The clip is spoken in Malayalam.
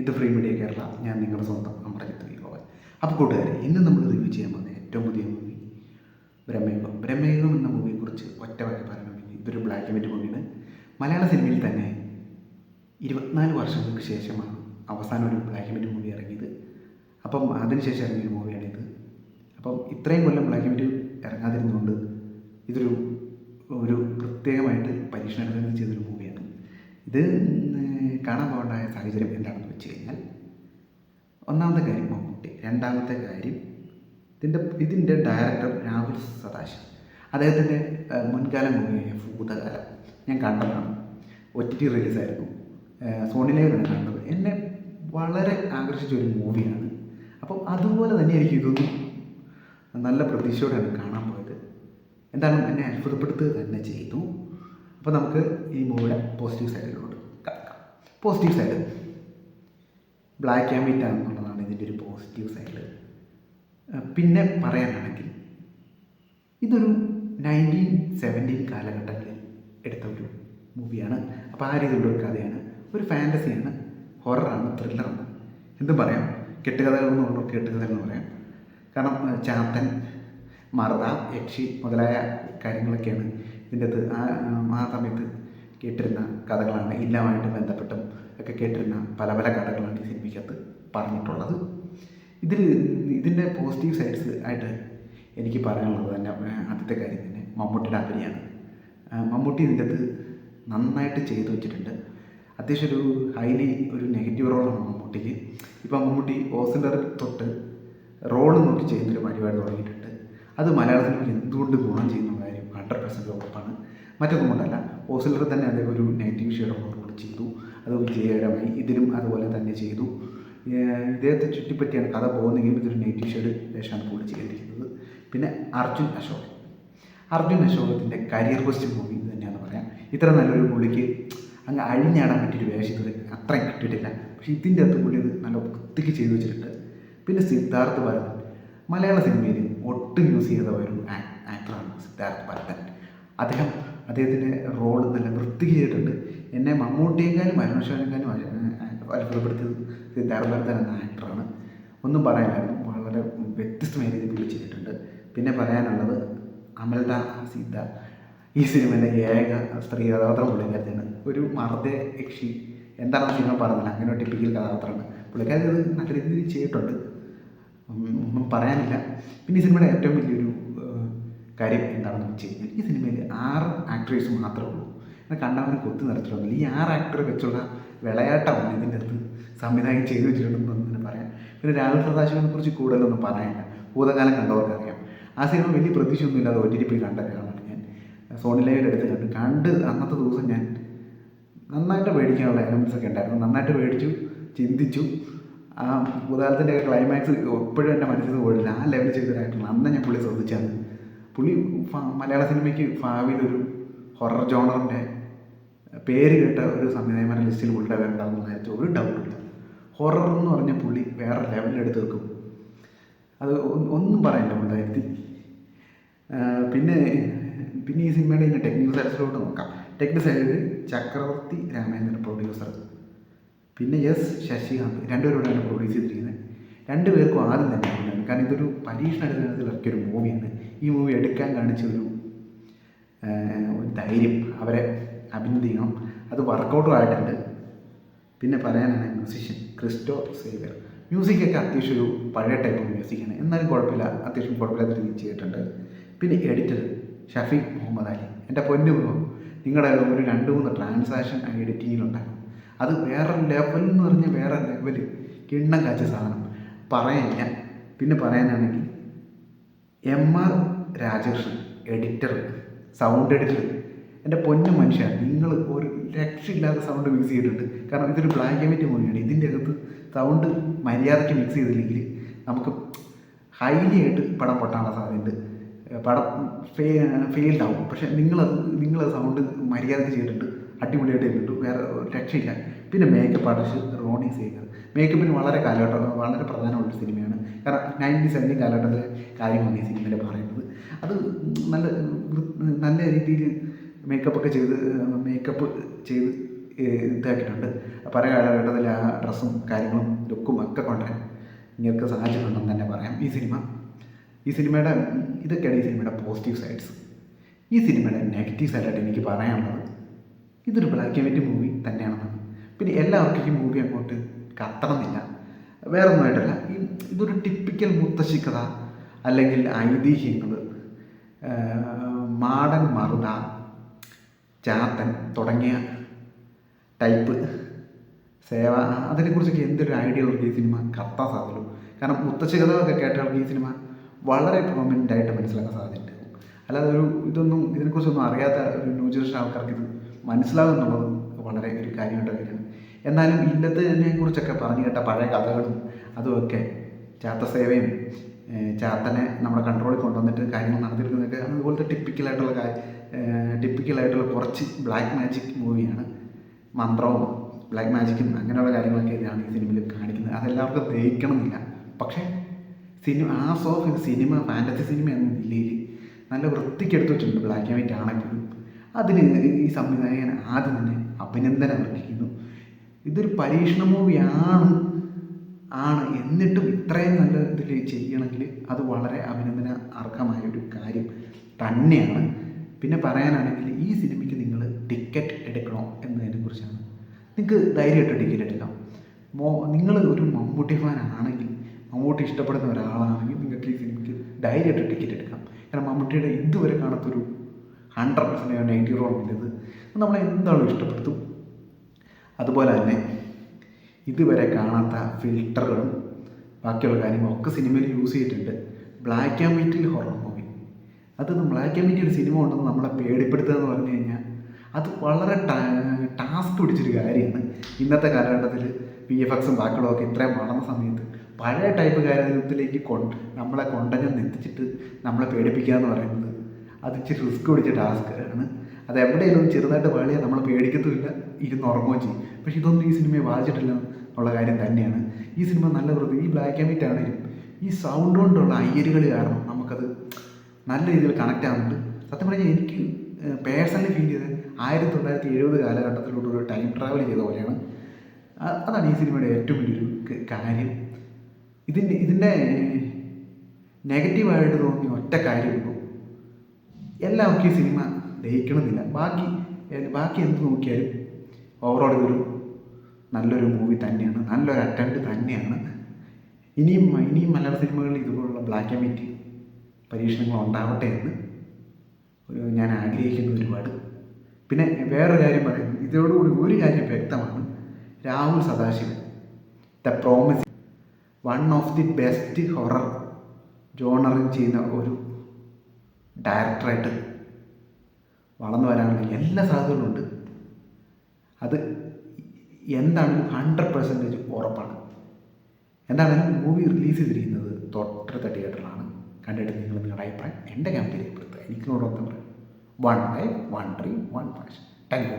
ഇത് ഫ്രീ മീഡിയ കേരള. ഞാൻ നിങ്ങളുടെ സ്വന്തം അമർജിത്ത് വിഗോവൻ. അപ്പോൾ കൂട്ടുകാരെ, ഇന്ന് നമ്മൾ റിവ്യൂ ചെയ്യാൻ പോകുന്ന ഏറ്റവും പുതിയ മൂവി ബ്രഹ്മയുഗം. ബ്രഹ്മയുഗം എന്ന മൂവിയെക്കുറിച്ച് ഒറ്റ വാക്കി പറയണമെങ്കിൽ ഇതൊരു ബ്ലാക്ക് ആൻഡ് വൈറ്റ് മൂവിയാണ്. മലയാള സിനിമയിൽ തന്നെ 24 വർഷങ്ങൾക്ക് ശേഷമാണ് അവസാനം ഒരു ബ്ലാക്ക് ആൻഡ് വൈറ്റ് മൂവി ഇറങ്ങിയത്. അപ്പം അതിനുശേഷം ഇറങ്ങിയൊരു മൂവിയാണിത്. അപ്പം ഇത്രയും കൊല്ലം ബ്ലാക്ക് ആൻഡ് വൈറ്റ് ഇറങ്ങാതിരുന്നുകൊണ്ട് ഇതൊരു പ്രത്യേകമായിട്ട് പരീക്ഷണം ചെയ്തൊരു മൂവിയാണ്. ഇത് കാണാൻ പോകേണ്ടായ സാഹചര്യം എന്താണെന്ന് വെച്ച് കഴിഞ്ഞാൽ, ഒന്നാമത്തെ കാര്യം മമ്മൂട്ടി, രണ്ടാമത്തെ കാര്യം ഇതിൻ്റെ ഡയറക്ടർ രാഹുൽ സദാശിവം. അദ്ദേഹത്തിൻ്റെ മുൻകാല മൂവിയായ ഭൂതകാലം ഞാൻ കണ്ടതാണ്. OTT റിലീസായിരുന്നു, സോണി ലൈവിലാണ് കണ്ടത്. എന്നെ വളരെ ആകർഷിച്ച ഒരു മൂവിയാണ്. അപ്പം അതുപോലെ തന്നെ എനിക്ക് ഇതൊന്നും നല്ല പ്രതീക്ഷയോടെയാണ് കാണാൻ പോയത്. എന്തായാലും എന്നെ അത്ഭുതപ്പെടുത്തുക തന്നെ ചെയ്തു. അപ്പോൾ നമുക്ക് ഈ മൂവിയുടെ പോസിറ്റീവ് സൈഡിലോട്ട് കടക്കാം. Positive side black and white ആണെന്നുള്ളതാണ് ഇതിൻ്റെ ഒരു പോസിറ്റീവ് സൈഡ്. പിന്നെ പറയാനാണെങ്കിൽ ഇതൊരു 1970 കാലഘട്ടങ്ങളിൽ എടുത്ത ഒരു മൂവിയാണ്. അപ്പോൾ ആ രീതിയിലുള്ള ഒരു കഥയാണ്, ഒരു ഫാൻറ്റസിയാണ്, ഹൊററാണ്, ത്രില്ലറാണ്, എന്തും പറയാം. കെട്ടുകഥകളെന്നുള്ള കെട്ടുകഥകളെന്ന് പറയാം. കാരണം ചാത്തൻ, മറുത, യക്ഷി മുതലായ കാര്യങ്ങളൊക്കെയാണ് ഇതിൻ്റെ അകത്ത് ആ സമയത്ത് കേട്ടിരുന്ന കഥകളാണ്. ഇല്ലമായിട്ട് ബന്ധപ്പെട്ടും ഒക്കെ കേട്ടിരുന്ന പല പല കഥകളാണ് ഈ സിനിമയ്ക്കകത്ത് പറഞ്ഞിട്ടുള്ളത്. ഇതിൻ്റെ പോസിറ്റീവ് സൈഡ്സ് ആയിട്ട് എനിക്ക് പറയാനുള്ളത് തന്നെ ആദ്യത്തെ കാര്യം തന്നെ മമ്മൂട്ടിയുടെ അഭിനയമാണ്. മമ്മൂട്ടി ഇതിൻ്റെ അകത്ത് നന്നായിട്ട് ചെയ്തു വെച്ചിട്ടുണ്ട്. അത്യാവശ്യം ഒരു നെഗറ്റീവ് റോളാണ് മമ്മൂട്ടിക്ക്. ഇപ്പം മമ്മൂട്ടി ഓസിലറിൽ തൊട്ട് റോള് നോക്കി ചെയ്യുന്നൊരു പരിപാടി തുടങ്ങിയിട്ടുണ്ട്. അത് മലയാള സിനിമയ്ക്ക് എന്തുകൊണ്ട് ഗുണം ചെയ്യുന്ന കാര്യം 100% ഉറപ്പാണ്. മറ്റൊന്നും കൊണ്ടല്ല, ഓസിലറിൽ തന്നെ അദ്ദേഹം ഒരു നെഗറ്റീവ് ഷെയ്ഡുള്ള റോൾ ചെയ്തു, അത് വിജയകരമായി. ഇതിലും അതുപോലെ തന്നെ ചെയ്തു. ഇദ്ദേഹത്തെ ചുറ്റിപ്പറ്റിയാണ് കഥ പോകുന്നെങ്കിലും ഇതൊരു നെഗറ്റീവ് ഷെയ്ഡ് വേഷമാണ് പുള്ളി ചെയ്തിരിക്കുന്നത്. പിന്നെ അർജുൻ അശോകത്തിൻ്റെ കരിയർ ബെസ്റ്റ് മൂവി ഇത് തന്നെയാണെന്ന് പറയാം. ഇത്ര നല്ലൊരു പുള്ളിക്ക് അങ്ങ് അഴിഞ്ഞാടാൻ പറ്റിയൊരു വേഷത്തിൽ അത്രയും കിട്ടിയിട്ടില്ല. പക്ഷേ ഇതിൻ്റെ അകത്ത് പുള്ളി ഇത് നല്ല വൃത്തിക്ക് ചെയ്തു വെച്ചിട്ടുണ്ട്. പിന്നെ സിദ്ധാർത്ഥ് ഭരതൻ, മലയാള സിനിമയിൽ ഒട്ടും യൂസ് ചെയ്ത ഒരു ആക്ടറാണ് സിദ്ധാർത്ഥ് ഭരതൻ. അദ്ദേഹത്തിൻ്റെ റോൾ നല്ല വൃത്തിക്ക് ചെയ്തിട്ടുണ്ട്. എന്നെ മമ്മൂട്ടിയേക്കാളും അരുണേശ്വരനേക്കാളും അത്ഭുതപ്പെടുത്തിയത് സിദ്ധാർത്ഥ് ഭരതൻ എന്ന ആക്ടറാണ്. ഒന്നും പറയാനായിരുന്നു, വളരെ വ്യത്യസ്തമായ രീതിയിൽ പുള്ളി ചെയ്തിട്ടുണ്ട്. പിന്നെ പറയാനുള്ളത് അമൽദ സീത, ഈ സിനിമയിലെ ഏക സ്ത്രീ കഥാപാത്രം പുള്ളിക്കാരത്തിയാണ്. ഒരു മർദ്ദ യക്ഷി എന്താണെന്ന് സിനിമ പറഞ്ഞില്ല, അങ്ങനെ ഒരു ടിപ്പിക്കൽ കഥാപാത്രമാണ്. പുള്ളിക്കാരത്തി അത് നല്ല രീതിയിൽ ചെയ്തിട്ടുണ്ട്, ഒന്നും പറയാനില്ല. പിന്നെ ഈ സിനിമയുടെ ഏറ്റവും വലിയൊരു കാര്യം എന്താണെന്ന് വെച്ച് കഴിഞ്ഞാൽ, ഈ സിനിമയിൽ 6 ആക്ടേഴ്സ് മാത്രമേ ഉള്ളൂ. എന്നാൽ കണ്ടവനെ കൊത്തി നിറച്ചിട്ടൊന്നുമില്ല. ഈ 6 ആക്ടറെ വെച്ചുള്ള വിളയാട്ടമാണ് ഇതിൻ്റെ അടുത്ത് സംവിധാനം ചെയ്തു വെച്ചിട്ടുണ്ടെന്ന് തന്നെ പറയാം. പിന്നെ രാഹുൽ സദാശിവനെ കുറിച്ച് കൂടുതലൊന്നും പറയാനില്ല. ഭൂതകാലം കണ്ടവർക്കറിയാം. ആ സിനിമ വലിയ പ്രതീക്ഷയൊന്നുമില്ലാതെ OTT പോയി കണ്ട ഒരാളാണ് ഞാൻ. സോണി ലൈവിലെടുത്ത് കണ്ട് അന്നത്തെ ദിവസം ഞാൻ നന്നായിട്ട് മേടിക്കാനുള്ള എലമെൻറ്റ്സ് ഒക്കെ ഉണ്ടായിരുന്നു. നന്നായിട്ട് മേടിച്ചു, ചിന്തിച്ചു. ആ ഭൂതകാലത്തിൻ്റെ ക്ലൈമാക്സ് എപ്പോഴും എൻ്റെ മനസ്സിൽ നിന്ന് പോയില്ല. ആ ലെവൽ ചെയ്തൊരായിട്ടാണ് അന്ന് ഞാൻ പുള്ളി ശ്രദ്ധിച്ചത്. പുള്ളി മലയാള സിനിമയ്ക്ക് ഭാവിയിലൊരു ഹൊറർ ജോണറിൻ്റെ പേര് കേട്ട ഒരു സംവിധായകന്മാരുടെ ലിസ്റ്റിൽ പുള്ളിയുടെ പേരുണ്ടാകുന്ന കാര്യത്തിൽ ഒരു ഡൗട്ടില്ല. ഹൊറർ എന്ന് പറഞ്ഞാൽ പുള്ളി വേറെ ലെവലിലെടുത്ത് വെക്കും. അത് ഒന്നും പറയില്ല പുള്ളിയുടെ കാര്യത്തിൽ. പിന്നെ ഈ സിനിമയുടെ ഇതിൻ്റെ ടെക്നിക്കൽ സൈഡ്സിലോട്ട് നോക്കാം. ടെക്നിക്കൽ സൈഡിൽ ചക്രവർത്തി രാമേന്ദ്രൻ പ്രൊഡ്യൂസർ, പിന്നെ ശശികാന്ത്, രണ്ടുപേരോടാണ് പ്രൊഡ്യൂസ് ചെയ്തിരിക്കുന്നത്. രണ്ടുപേർക്കും ആദ്യം തന്നെ ഉണ്ടായിരുന്നു. കാരണം ഇതൊരു പരീക്ഷണ അടിസ്ഥാനത്തിൽ ഇറക്കിയൊരു മൂവിയാണ്. ഈ മൂവി എടുക്കാൻ കാണിച്ച ഒരു ധൈര്യം അവരെ അഭിനന്ദിക്കണം. അത് വർക്കൗട്ടും ആയിട്ടുണ്ട്. പിന്നെ പറയാനാണ് മ്യൂസിഷ്യൻ ക്രിസ്റ്റോ സേവ്യർ. മ്യൂസിക്കൊക്കെ അത്യാവശ്യം ഒരു പഴയ ടൈപ്പ് മ്യൂസിക്കാണ്, എന്നാലും കുഴപ്പമില്ല, അത്യാവശ്യം കുഴപ്പമില്ലാത്ത രീതിയിൽ ചെയ്തിട്ടുണ്ട്. പിന്നെ എഡിറ്റർ ഷഫീഖ് മുഹമ്മദ് അലി. എൻ്റെ പൊന്നു നിങ്ങളുടെ ഒരു 2-3 ട്രാൻസാക്ഷൻ എഡിറ്റിങ്ങിലുണ്ടാകും. അത് വേറെ ലെവൽ എന്ന് പറഞ്ഞാൽ വേറെ ലെവൽ, കിണ്ണം കാച്ച സാധനം പറയാനില്ല. പിന്നെ പറയാനാണെങ്കിൽ MR Rajakrishnan editor, sound editor. എൻ്റെ പൊന്നു മനുഷ്യ, നിങ്ങൾ ഒരു രക്ഷയില്ലാത്ത സൗണ്ട് മിക്സ് ചെയ്തിട്ടുണ്ട്. കാരണം ഇതൊരു ബ്ലാക്ക് ആൻഡ് വൈറ്റ് മൂവിയാണ്. ഇതിൻ്റെ അകത്ത് സൗണ്ട് മര്യാദയ്ക്ക് മിക്സ് ചെയ്തില്ലെങ്കിൽ നമുക്ക് ഹൈലി ആയിട്ട് പടം പൊട്ടാനുള്ള സാധ്യതയുണ്ട്. പടം ഫെയിൽഡ് ആവും. പക്ഷേ നിങ്ങളത് സൗണ്ട് മര്യാദയ്ക്ക് ചെയ്തിട്ടുണ്ട്, അടിപൊളിയായിട്ട് ചെയ്തിട്ടുണ്ട്, വേറെ രക്ഷയില്ല. പിന്നെ മേക്കപ്പ് ആർട്ടിസ്റ്റ് റോണി സേഗർ. മേക്കപ്പിന് വളരെ പ്രധാനമുള്ള സിനിമയാണ്. കാരണം 1970 കാലഘട്ടത്തിലെ കാര്യമാണ് ഈ സിനിമയിൽ പറയുന്നത്. അത് നല്ല രീതിയിൽ മേക്കപ്പ് ചെയ്ത് ഇതാക്കിയിട്ടുണ്ട്. പല കാലഘട്ടത്തിൽ ആ ഡ്രസ്സും കാര്യങ്ങളും ലുക്കും ഒക്കെ കൊണ്ടുവരാൻ നിങ്ങൾക്ക് സാധിച്ചിട്ടുണ്ടെന്ന് തന്നെ പറയാം. ഈ സിനിമയുടെ ഇതൊക്കെയാണ് ഈ സിനിമയുടെ പോസിറ്റീവ് സൈഡ്സ്. ഈ സിനിമയുടെ നെഗറ്റീവ് സൈഡായിട്ട് എനിക്ക് പറയാനുള്ളത് ഇതൊരു ബ്ലാക്ക് ആൻഡ് വൈറ്റ് മൂവി തന്നെയാണെന്നാണ്. പിന്നെ എല്ലാവർക്കും ഈ മൂവി അങ്ങോട്ട് കത്തണമെന്നില്ല, വേറെ ഒന്നുമായിട്ടല്ല. ഇതൊരു ടിപ്പിക്കൽ മുത്തശ്ശി കഥ അല്ലെങ്കിൽ ഐതിഹ്യങ്ങൾ, മാടൻ മറുത, ചാത്തൻ തുടങ്ങിയ ടൈപ്പ് സേവ, അതിനെക്കുറിച്ചൊക്കെ എന്തൊരു ഐഡിയ ഉള്ള ഈ സിനിമ കത്താൻ സാധ്യതയുള്ളൂ. കാരണം മുത്തശ്ശി കഥകളൊക്കെ കേട്ടാൽ ഈ സിനിമ വളരെ പ്രൊമനൻ്റ് ആയിട്ട് മനസ്സിലാക്കാൻ സാധ്യതയുണ്ട്. അല്ലാതെ ഇതിനെക്കുറിച്ചൊന്നും അറിയാത്ത ഒരു ന്യൂ ജനറേഷൻ ആൾക്കാർക്ക് ഇത് മനസ്സിലാകും എന്നുള്ളത് വളരെ ഒരു കാര്യമായിട്ട് കാര്യമാണ്. എന്നാലും ഇല്ലത്തിനെക്കുറിച്ചൊക്കെ പറഞ്ഞു കേട്ട പഴയ കഥകളും അതുമൊക്കെ ചാത്തസേവയും ചാത്തനെ നമ്മുടെ കൺട്രോളിൽ കൊണ്ടുവന്നിട്ട് കാര്യങ്ങൾ നടത്തിയിരിക്കുന്നതൊക്കെ അതുപോലത്തെ ടിപ്പിക്കലായിട്ടുള്ള കുറച്ച് ബ്ലാക്ക് മാജിക് മൂവിയാണ്. മന്ത്രവും ബ്ലാക്ക് മാജിക്കും അങ്ങനെയുള്ള കാര്യങ്ങളൊക്കെ ഇതാണ് ഈ സിനിമയിൽ കാണിക്കുന്നത്. അതെല്ലാവർക്കും ദഹിക്കണമെന്നില്ല. പക്ഷേ സിനിമ ഫാൻറ്റസി സിനിമ എന്ന നിലയിൽ നല്ല വൃത്തിക്ക് എടുത്തു വെച്ചിട്ടുണ്ട്. ബ്ലാക്ക് ആൻഡ് വൈറ്റ് ആണെങ്കിലും അതിന് ഈ സംവിധായകൻ ആദ്യം തന്നെ അഭിനന്ദനം അർഹിക്കുന്നു. ഇതൊരു പരീക്ഷണ മൂവിയാണ് എന്നിട്ടും ഇത്രയും നല്ല ഇതിൽ ചെയ്യണമെങ്കിൽ അത് വളരെ അഭിനന്ദന അർഹമായ ഒരു കാര്യം തന്നെയാണ്. പിന്നെ പറയാനാണെങ്കിൽ ഈ സിനിമയ്ക്ക് നിങ്ങൾ ടിക്കറ്റ് എടുക്കണോ എന്നതിനെക്കുറിച്ചാണ്. നിങ്ങൾക്ക് ധൈര്യമായിട്ട് ടിക്കറ്റ് എടുക്കാം. നിങ്ങൾ ഒരു മമ്മൂട്ടി ഫാൻ ആണെങ്കിൽ, മമ്മൂട്ടി ഇഷ്ടപ്പെടുന്ന ഒരാളാണെങ്കിൽ നിങ്ങൾക്ക് ഈ സിനിമയ്ക്ക് ധൈര്യമായിട്ട് ടിക്കറ്റ് എടുക്കാം. കാരണം മമ്മൂട്ടിയുടെ ഇതുവരെ കാണാത്തൊരു 100% 90 റോളുള്ളത് നമ്മളെ എന്താണോ ഇഷ്ടപ്പെടുത്തും. അതുപോലെ തന്നെ ഇതുവരെ കാണാത്ത ഫിൽറ്ററുകളും ബാക്കിയുള്ള കാര്യങ്ങളൊക്കെ സിനിമയിൽ യൂസ് ചെയ്തിട്ടുണ്ട്. ബ്ലാക്ക് ആൻഡ് വൈറ്റിൽ horror movie, black and white ഒരു സിനിമ ഉണ്ടെന്ന് നമ്മളെ പേടിപ്പെടുത്തുക എന്ന് പറഞ്ഞു കഴിഞ്ഞാൽ അത് വളരെ ടാസ്ക് പിടിച്ചൊരു കാര്യമാണ്. ഇന്നത്തെ കാലഘട്ടത്തിൽ VFX ബാക്കിയുള്ളതൊക്കെ ഇത്രയും വളർന്ന സമയത്ത് പഴയ ടൈപ്പ് കാര്യത്തിലേക്ക് നമ്മളെ എത്തിച്ചിട്ട് നമ്മളെ പേടിപ്പിക്കുക എന്ന് പറയുന്നത് അത് ഇച്ചിരി റിസ്ക് പിടിച്ച ടാസ്ക് ആണ്. അത് എവിടെയെങ്കിലും ചെറുതായിട്ട് പാളിയാൽ നമ്മൾ പേടിക്കത്തുമില്ല, ഇരുന്നുറങ്ങുകയും ചെയ്യും. പക്ഷെ ഇതൊന്നും ഈ സിനിമയെ ബാധിച്ചിട്ടില്ല എന്നുള്ള കാര്യം തന്നെയാണ്. ഈ സിനിമ നല്ല ഈ ബ്ലാക്ക് ആൻഡ് വൈറ്റ് ആണെങ്കിലും ഈ സൗണ്ട് കൊണ്ടുള്ള അയ്യരുകൾ കാരണം നമുക്കത് നല്ല രീതിയിൽ കണക്റ്റ് ആകുന്നുണ്ട്. സത്യം പറഞ്ഞാൽ എനിക്ക് പേഴ്സണലി ഫീൽ ചെയ്തത് 1970 കാലഘട്ടത്തിലൂടെ ഒരു ടൈം ട്രാവൽ ചെയ്ത പോലെയാണ്. അതാണ് ഈ സിനിമയുടെ ഏറ്റവും വലിയൊരു കാര്യം. ഇതിൻ്റെ നെഗറ്റീവായിട്ട് തോന്നിയ ഒറ്റ കാര്യമുള്ളൂ, എല്ലാവർക്കും ഈ സിനിമ ദഹിക്കണമെന്നില്ല. ബാക്കി എന്ത് നോക്കിയാലും ഓവറോൾ ഇതൊരു നല്ലൊരു മൂവി തന്നെയാണ്, നല്ലൊരു അറ്റംപ്റ്റ് തന്നെയാണ്. ഇനിയും മലയാള സിനിമകളിൽ ഇതുപോലുള്ള ബ്ലാക്ക് ആൻഡ് വൈറ്റ് പരീക്ഷണങ്ങൾ ഉണ്ടാവട്ടെ എന്ന് ഞാൻ ആഗ്രഹിക്കുന്നു ഒരുപാട്. പിന്നെ വേറൊരു കാര്യം പറയുന്നു, ഇതോടുകൂടി ഒരു കാര്യം വ്യക്തമാണ്. Rahul Sadasivan the promise one of the best horror ജോണറിൽ ചെയ്യുന്ന ഒരു ഡയറക്ടറായിട്ട് വളർന്നു വരാനുള്ള എല്ലാ സാധ്യതകളുണ്ട്. അത് എന്താണെങ്കിലും 100% ഉറപ്പാണ്. എന്താണെങ്കിലും മൂവി റിലീസ് ചെയ്തിരിക്കുന്നത് തൊട്ടടുത്ത തിയേറ്ററിലാണ്. കണ്ടിട്ട് നിങ്ങളുടെ അഭിപ്രായം എൻ്റെ ക്യാമ്പിൽ രേഖപ്പെടുത്തുക. എനിക്കിനോടൊപ്പം പറയാം. 1 life 1 dream 1 passion. Thank you.